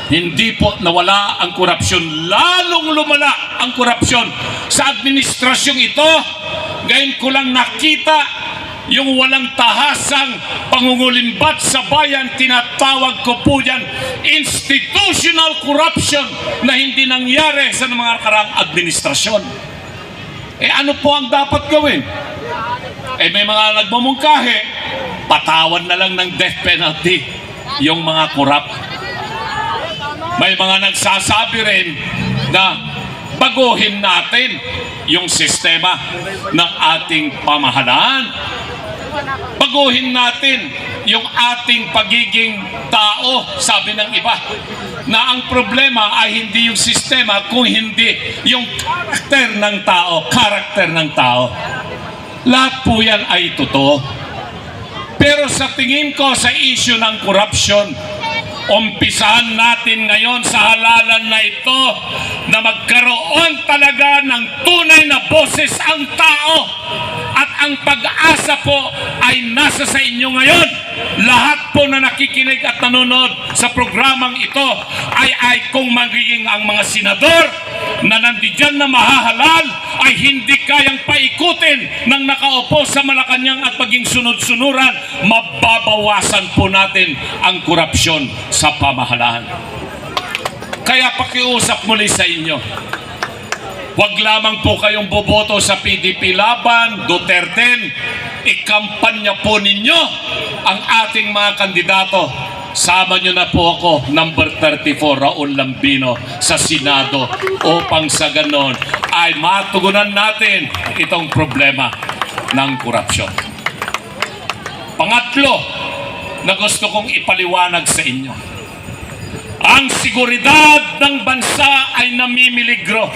Hindi po nawala ang korupsyon. Lalong lumala ang korupsyon sa administrasyong ito. Ngayon ko lang nakita yung walang tahasang pangungulimbat sa bayan. Tinatawag ko po yan institutional corruption na hindi nangyari sa mga nakaraang administrasyon. Ano po ang dapat gawin? May mga nagmumungkahi, patawan na lang ng death penalty yung mga korap. May mga nagsasabi rin na baguhin natin yung sistema ng ating pamahalaan. Baguhin natin yung ating pagiging tao, sabi ng iba, na ang problema ay hindi yung sistema, kung hindi yung karakter ng tao. Lahat po yan ay totoo. Pero sa tingin ko sa issue ng corruption, umpisahan natin ngayon sa halalan na ito na magkaroon talaga ng tunay na boses ang tao. At ang pag-asa po ay nasa sa inyo ngayon. Lahat po na nakikinig at nanonood sa programang ito ay kung magiging ang mga senador na nandiyan na mahahalal ay hindi kayang paikutin ng nakaupo sa Malacanang at maging sunod-sunuran, mababawasan po natin ang korupsyon sa pamahalaan. Kaya pakiusap muli sa inyo, huwag lamang po kayong boboto sa PDP laban Duterte. Ikampanya po ninyo ang ating mga kandidato. Sama nyo na po ako, number 34, Raul Lambino, sa Senado upang sa ganon ay matugunan natin itong problema ng korupsyon. Pangatlo na gusto kong ipaliwanag sa inyo, ang seguridad ng bansa ay namimiligro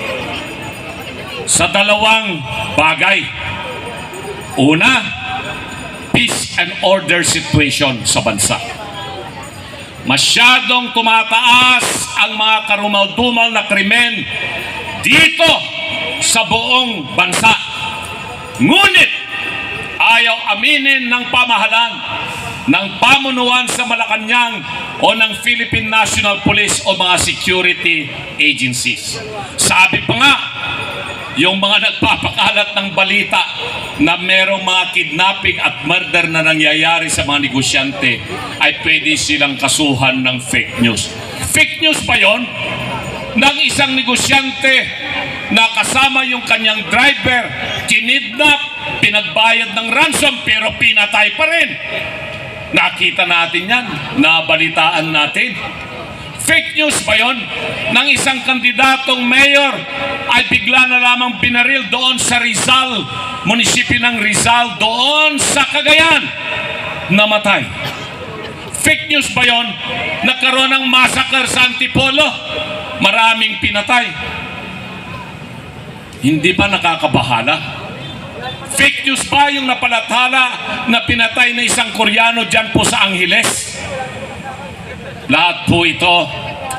sa dalawang bagay. Una, peace and order situation sa bansa. Masyadong tumataas ang mga karumal-dumal na krimen dito sa buong bansa. Ngunit ayaw aminin ng pamahalaan, ng pamunuan sa Malacanang o ng Philippine National Police o mga security agencies. Sabi pa nga, yung mga nagpapakalat ng balita na merong mga kidnapping at murder na nangyayari sa mga negosyante ay pwede silang kasuhan ng fake news. Fake news ba yon? Ng isang negosyante na kasama yung kanyang driver, kinidnap, pinagbayad ng ransom pero pinatay pa rin. Nakita natin yan, nabalitaan natin. Fake news ba yon? Ng isang kandidatong mayor ay bigla na lamang binaril doon sa Rizal, munisipyo ng Rizal, doon sa Cagayan, namatay. Fake news ba yon? Nagkaroon ng massacre sa Antipolo, maraming pinatay. Hindi ba nakakabahala? Fake news ba yung napalathala na pinatay na isang Koreano dyan po sa Angeles? Lahat po ito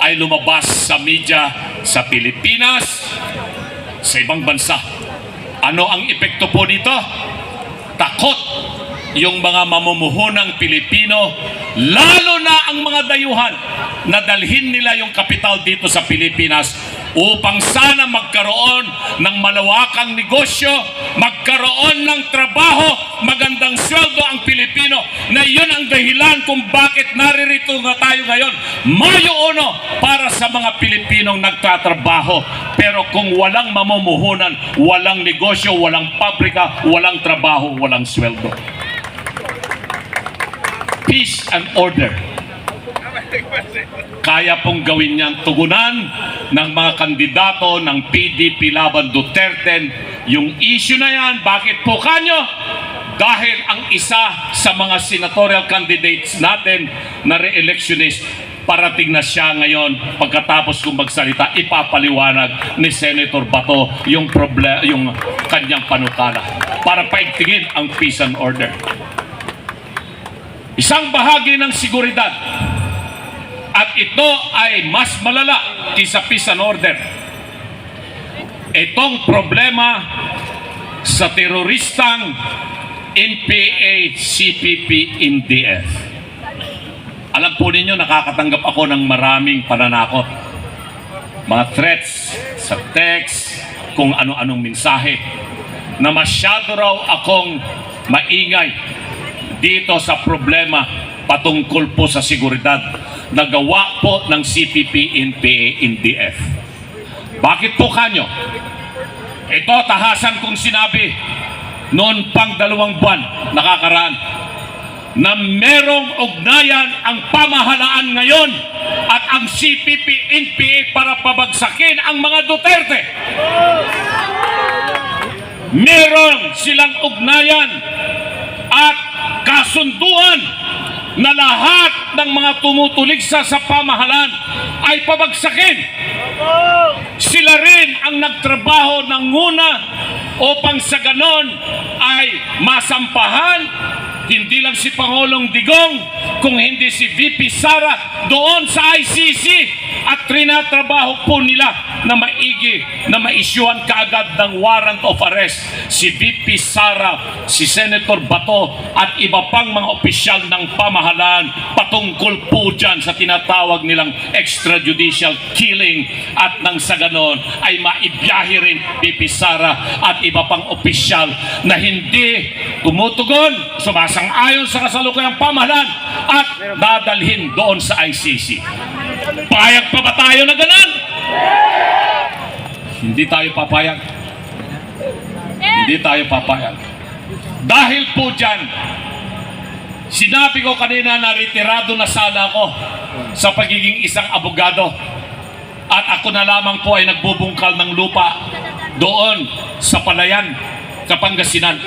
ay lumabas sa media sa Pilipinas, sa ibang bansa. Ano ang epekto po nito? Takot yung mga mamumuhunang Pilipino, lalo na ang mga dayuhan, na dalhin nila yung kapital dito sa Pilipinas upang sana magkaroon ng malawakang negosyo, magkaroon ng trabaho, magandang sweldo ang Pilipino, na yun ang dahilan kung bakit naririto nga tayo ngayon. Mayo 1 para sa mga Pilipinong nagtatrabaho. Pero kung walang mamumuhunan, walang negosyo, walang pabrika, walang trabaho, walang sweldo. Peace and order. Kaya pong gawin niyan, tugunan ng mga kandidato ng PDP laban Duterte yung issue na yan. Bakit po kanyo? Dahil ang isa sa mga senatorial candidates natin na re-electionist, parating na siya ngayon. Pagkatapos kong magsalita, ipapaliwanag ni Senator Bato yung kanyang panukala para paigtingin ang peace and order. Isang bahagi ng seguridad, at ito ay mas malala kaysa peace and order, itong problema sa teroristang NPA, CPP, NDF. Alam po ninyo, nakakatanggap ako ng maraming pananakot. Mga threats sa text, kung ano-anong mensahe, na masyado raw akong maingay dito sa problema patungkol po sa seguridad na gawa po ng CPP, NPA, NDF. Bakit po kanyo? Ito, tahasan kong sinabi noon pang 2 buwan nakakaraan na merong ugnayan ang pamahalaan ngayon at ang CPP, NPA para pabagsakin ang mga Duterte. Meron silang ugnayan at kasunduan na lahat ng mga tumutuligsa sa pamahalaan ay pabagsakin. Sila rin ang nagtrabaho ng nguna upang sa ganon ay masampahan hindi lang si Pangulong Digong, kung hindi si VP Sara doon sa ICC, at trinatrabaho po nila na maigi na maisyuhan kaagad ng warrant of arrest si VP Sara, si Senator Bato at iba pang mga opisyal ng pamahalaan patungkol po dyan sa tinatawag nilang extrajudicial killing, at nang sa ganon ay maibiyahe rin VP Sara at iba pang opisyal na hindi tumutugon, sumasang-ayon sa kasalukuyang pamahalaan at dadalhin doon sa ICC. Payag pa ba tayo na ganon? Hindi tayo papayag. Hindi tayo papayag. Dahil po dyan, sinabi ko kanina na retirado na sana ako sa pagiging isang abogado. At ako na lamang po ay nagbubungkal ng lupa doon sa Palayan, sa Pangasinan.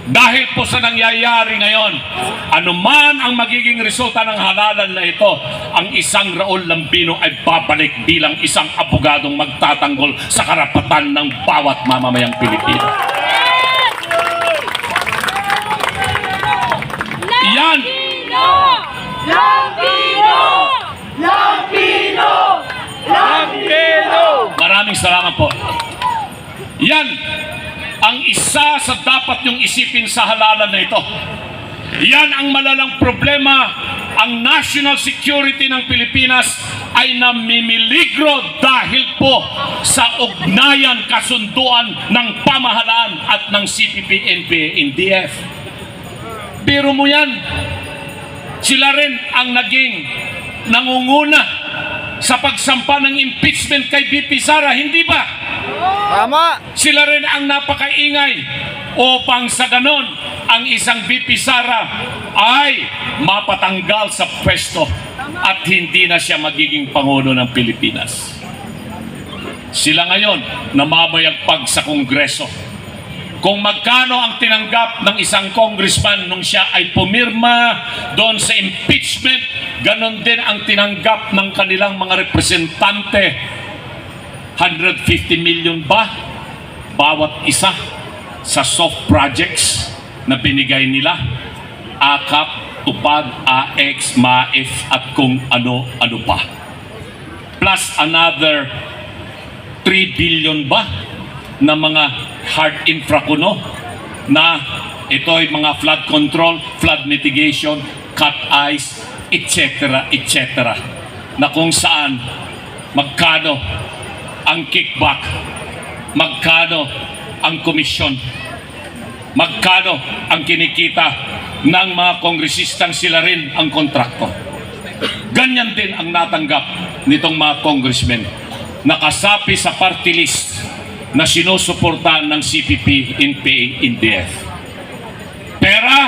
Dahil po sa nangyayari ngayon, anuman ang magiging resulta ng halalan na ito, ang isang Raul Lambino ay babalik bilang isang abogadong magtatanggol sa karapatan ng bawat mamamayang Pilipino. Yan! Lambino! Lambino! Lambino! Maraming salamat po. Yan ang isa sa dapat niyong isipin sa halalan na ito. Yan ang malalang problema. Ang national security ng Pilipinas ay namimiligro dahil po sa ugnayan, kasunduan ng pamahalaan at ng CPP, NPA, NDF. Pero mo yan, sila rin ang naging nangunguna sa pagsampa ng impeachment kay VP Sara, hindi ba? Tama! Sila rin ang napakaingay upang sa ganon ang isang VP Sara ay mapatanggal sa pwesto at hindi na siya magiging Pangulo ng Pilipinas. Sila ngayon namamayagpag sa Kongreso. Kung magkano ang tinanggap ng isang congressman nung siya ay pumirma doon sa impeachment, ganon din ang tinanggap ng kanilang mga representante. 150 million ba bawat isa sa soft projects na binigay nila, AKAP, TUPAD, AX, MAIF at kung ano-ano pa, plus another 3 billion ba na mga hard infra kuno na ito ay mga flood control, flood mitigation, cut ice, etc. etc. na kung saan magkano ang kickback, magkano ang komisyon, magkano ang kinikita ng mga kongresistang sila rin ang kontrakto. Ganyan din ang natanggap nitong mga congressmen na kasapi sa party list na sinusuportahan ng CPP, NPA, NDF. Pera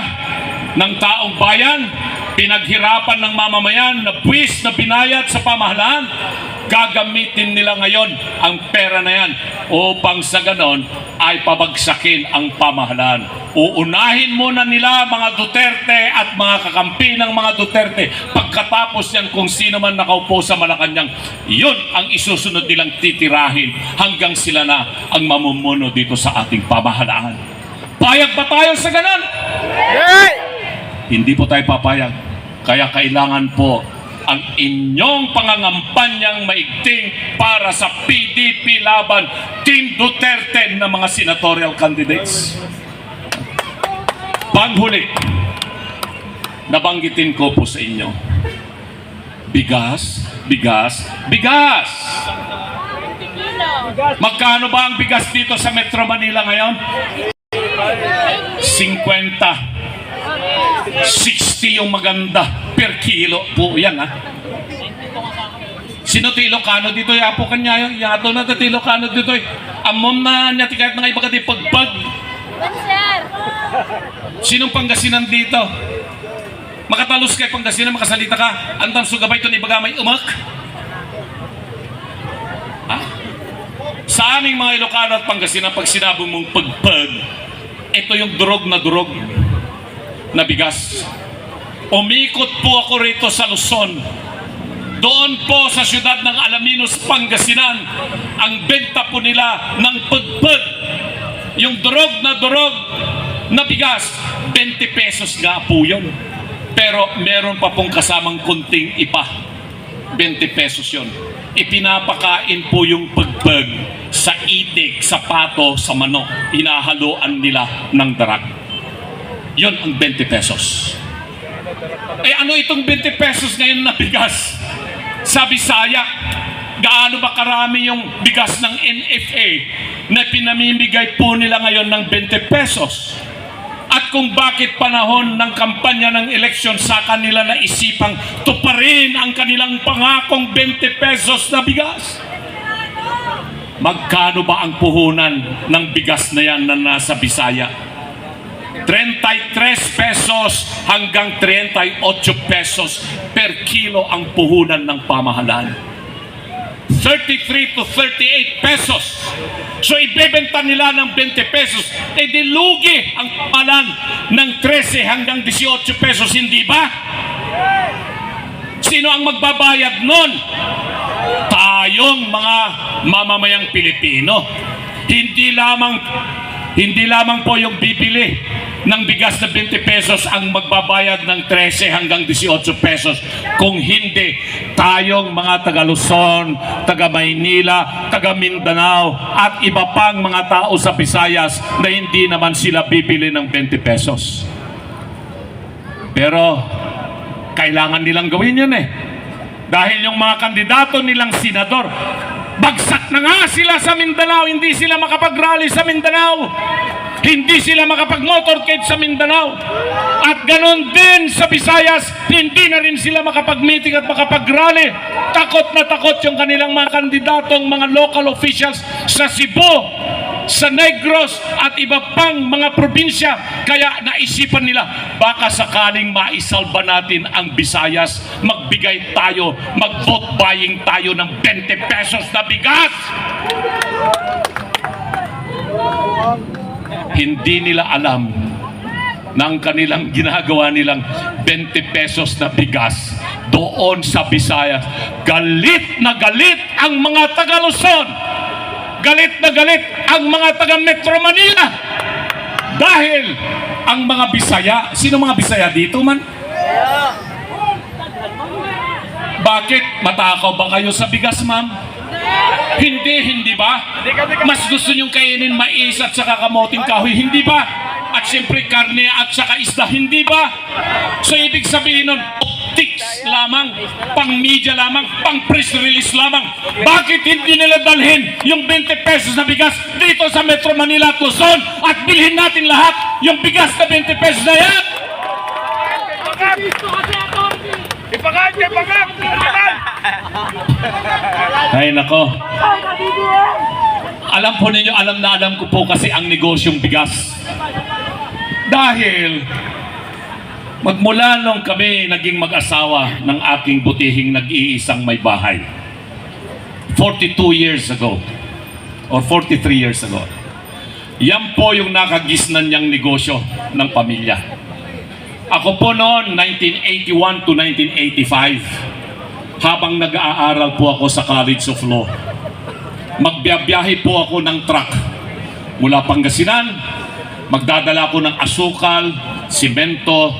ng taong bayan, pinaghirapan ng mamamayan na buwis na binayad sa pamahalaan, gagamitin nila ngayon ang pera na yan upang sa ganon ay pabagsakin ang pamahalaan. Uunahin muna nila mga Duterte at mga kakampi ng mga Duterte. Pagkatapos yan, kung sino man nakaupo sa Malacanang, yun ang isusunod nilang titirahin hanggang sila na ang mamumuno dito sa ating pamahalaan. Payag ba tayo sa ganon? Hey! Hindi po tayo papayag. Kaya kailangan po ang inyong pangangampanyang maigting para sa PDP laban Team Duterte na mga senatorial candidates. Panghuli, nabanggitin ko po sa inyo bigas, bigas, bigas. Magkano ba ang bigas dito sa Metro Manila ngayon? 50. 60 yung maganda per kilo po yan, ha. Sino ti Ilocano dito? Yapo kanya yung yato na ti Ilocano dito. Amom na niya kahit na iba kati pagpag. Sinong Pangasinan dito? Makatalos kay Pangasinan, makasalita ka. Antam sugabay ito ni Bagamay umak. Ha? Sa aming mga Ilocano at Pangasinan, pag sinabi mong pagpag, ito yung durog na bigas. Umikot po ako rito sa Luzon. Doon po sa siyudad ng Alaminos, Pangasinan, ang benta po nila ng pagpag. Yung durog na bigas, 20 pesos nga po yun. Pero meron pa pong kasamang kunting ipa. 20 pesos yun. Ipinapakain po yung pagpag sa itik, sa pato, sa manok. Inahaluan nila ng darag. Yun ang 20 pesos. Eh ano itong 20 pesos ngayon na bigas? Sa Bisaya, gaano ba karami yung bigas ng NFA na pinamimigay po nila ngayon ng 20 pesos? At kung bakit panahon ng kampanya ng eleksyon sa kanila na isipang tuparin ang kanilang pangakong 20 pesos na bigas? Magkano ba ang puhunan ng bigas na yan na nasa Bisaya? 33 pesos hanggang 38 pesos per kilo ang puhunan ng pamahalaan. 33 to 38 pesos. So ibebenta nila ng 20 pesos. Eh dilugi ang pamahalaan ng 13 hanggang 18 pesos, hindi ba? Sino ang magbabayad nun? Tayong mga mamamayang Pilipino. Hindi lamang po yung bibili ng bigas na 20 pesos ang magbabayad ng 13 hanggang 18 pesos. Kung hindi, tayong mga taga Luzon, taga Maynila, taga Mindanao, at iba pang mga tao sa Visayas na hindi naman sila bibili ng 20 pesos. Pero, kailangan nilang gawin yun eh. Dahil yung mga kandidato nilang senador, bagsak na nga sila sa Mindanao, hindi sila makapag-rally sa Mindanao. Hindi sila makapag-motorcade sa Mindanao. At ganon din sa Visayas, hindi na rin sila makapag-meeting at makapag-rally. Takot na takot yung kanilang mga kandidatong mga local officials sa Cebu, sa Negros at iba pang mga probinsya. Kaya naisipan nila, baka sakaling maisalba natin ang Visayas, magbigay tayo, mag-vote buying tayo ng 20 pesos na bigas. Hindi nila alam na ang kanilang ginagawa nilang 20 pesos na bigas doon sa Visayas. Galit na galit ang mga taga Luzon. Galit na galit ang mga taga Metro Manila. Dahil ang mga Bisaya, sino mga Bisaya dito man? Bakit? Matakaw ba kayo sa bigas, ma'am? Hindi ba? Mas gusto nyong kainin mais at saka kamoting kahoy, hindi ba? At siyempre karne at saka isda, hindi ba? So ibig sabihin nun, optics lamang, pang media lamang, pang press release lamang. Bakit hindi nila dalhin yung 20 pesos na bigas dito sa Metro Manila at Luzon at bilhin natin lahat yung bigas na 20 pesos na yan? Ay nako. Alam po ninyo, alam ko po kasi ang negosyong bigas. Dahil magmula nung kami naging mag-asawa ng aking butihing nag-iisang may bahay 42 years ago or 43 years ago, yan po yung nakagisnan niyang negosyo ng pamilya. Ako po noon, 1981 to 1985, habang nag-aaral po ako sa College of Law, magbiyahe po ako ng truck mula Pangasinan, magdadala ko ng asukal, simento,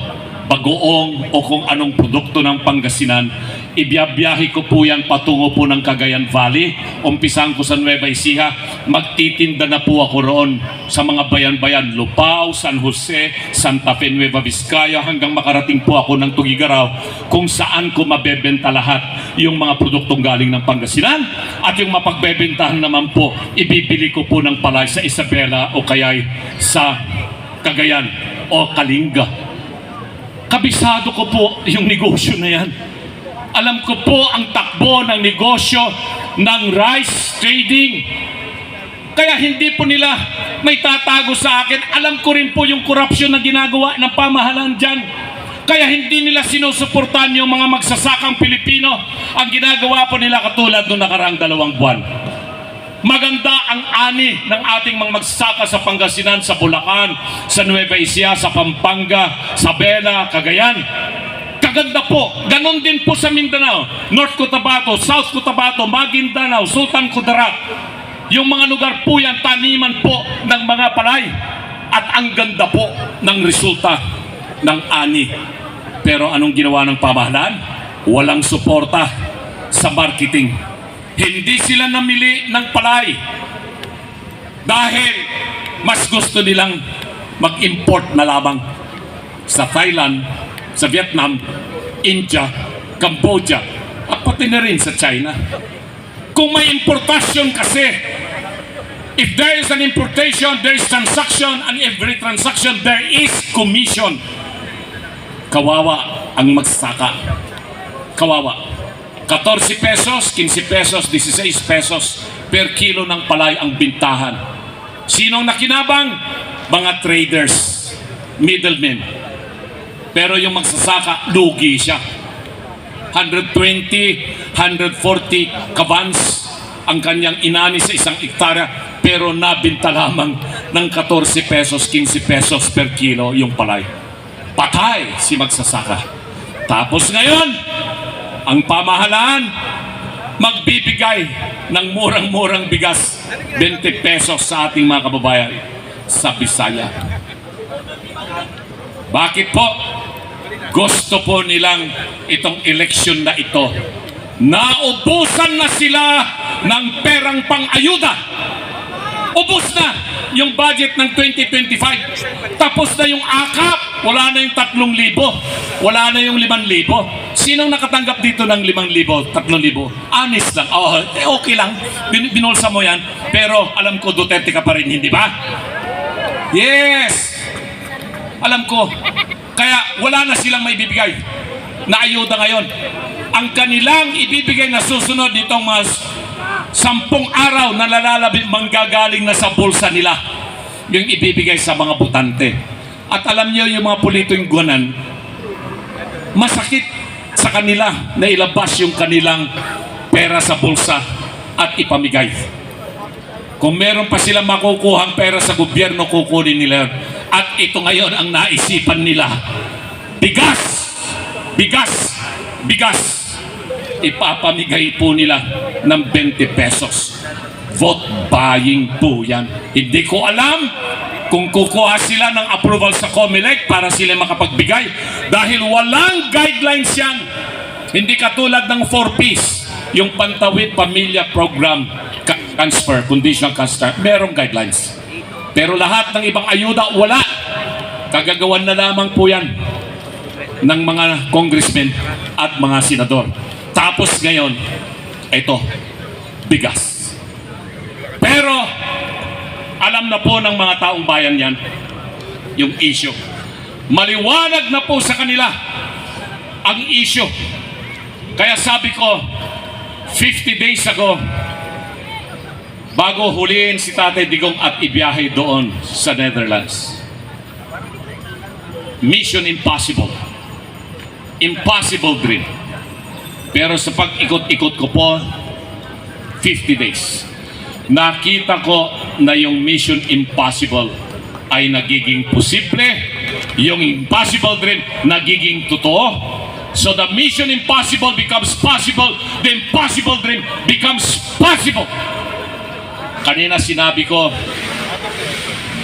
bagoong o kung anong produkto ng Pangasinan. Ibiyabiyahe ko po yan patungo po ng Cagayan Valley. Umpisahan ko sa Nueva Ecija. Magtitinda na po ako roon sa mga bayan-bayan. Lupao, San Jose, Santa Fe, Nueva Vizcaya, hanggang makarating po ako ng Tugigaraw, kung saan ko mabebenta lahat yung mga produktong galing ng Pangasinan. At yung mapagbebentahan naman po, ibibili ko po ng palay sa Isabela o kaya'y sa Cagayan o Kalinga. Kabisado ko po yung negosyo na yan. Alam ko po ang takbo ng negosyo ng rice trading. Kaya hindi po nila may tatago sa akin. Alam ko rin po yung korupsyon na ginagawa ng pamahalaan dyan. Kaya hindi nila sinusuportahan yung mga magsasakang Pilipino. Ang ginagawa po nila katulad noong nakaraang 2 buwan. Maganda ang ani ng ating mga magsasaka sa Pangasinan, sa Bulacan, sa Nueva Ecija, sa Pampanga, sa Bela, Cagayan. Kaganda po. Ganon din po sa Mindanao, North Cotabato, South Cotabato, Maguindanao, Sultan Kudarat. Yung mga lugar po yan, taniman po ng mga palay. At ang ganda po ng resulta ng ani. Pero anong ginawa ng pamahalaan? Walang suporta sa marketing. Hindi sila namili ng palay dahil mas gusto nilang mag-import na lamang sa Thailand, sa Vietnam, India, Cambodia, at pati na rin sa China. Kung may importasyon kasi, if there is an importation, there is transaction, and every transaction, there is commission. Kawawa ang magsasaka. Kawawa. 14 pesos, 15 pesos, 16 pesos per kilo ng palay ang bintahan. Sinong nakinabang? Mga traders, middlemen. Pero yung magsasaka, lugi siya. 120, 140 kabans ang kanyang inani sa isang hektarya, pero nabinta lamang ng 14 pesos, 15 pesos per kilo yung palay. Patay si magsasaka. Tapos ngayon, ang pamahalaan magbibigay ng murang-murang bigas, 20 pesos sa ating mga kababayan sa Bisaya. Bakit po? Gusto po nilang itong eleksyon na ito. Naubusan na sila ng perang pang-ayuda. Ubus na yung budget ng 2025. Tapos na yung akap. Wala na yung 3,000. Wala na yung 5,000. Sinong nakatanggap dito ng 5,000, 3,000? Honest lang. Oh, okay lang. Binulsa mo yan. Pero alam ko, Duterte ka pa rin, hindi ba? Yes! Alam ko. Kaya wala na silang may bibigay na ayuda ngayon. Ang kanilang ibibigay na susunod nitong mga 10 araw na lalalabi, manggagaling na sa bulsa nila. Yung ibibigay sa mga butante. At alam niyo yung mga politingguanan, masakit sa kanila na ilabas yung kanilang pera sa bulsa at ipamigay. Kung meron pa silang makukuhang pera sa gobyerno, kukunin nila yun. At ito ngayon ang naisipan nila. Bigas! Bigas! Bigas! Ipapamigay po nila ng 20 pesos. Vote buying po yan. Hindi ko alam kung kukuha sila ng approval sa COMELEC para sila makapagbigay. Dahil walang guidelines yan. Hindi katulad ng 4Ps. Yung Pantawid Pamilya Program Transfer, Conditional Transfer, merong guidelines. Pero lahat ng ibang ayuda, wala. Kagagawan na lamang po yan ng mga congressmen at mga senador. Tapos ngayon, ito, bigas. Pero, alam na po ng mga taong bayan yan, yung issue. Maliwanag na po sa kanila ang issue. Kaya sabi ko, 50 days ago, bago huliin si Tatay Digong at ibiyahe doon sa Netherlands. Mission impossible. Impossible dream. Pero sa pag-ikot-ikot ko po, 50 days. Nakita ko na yung mission impossible ay nagiging posible. Yung impossible dream nagiging totoo. So the mission impossible becomes possible. The impossible dream becomes possible. Kanina sinabi ko,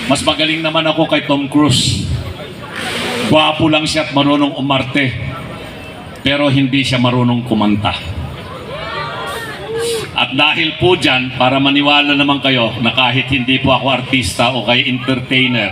mas magaling naman ako kay Tom Cruise. Gwapo lang siya at marunong umarte. pero hindi siya marunong kumanta. At dahil po dyan, para maniwala naman kayo na kahit hindi po ako artista o kay entertainer,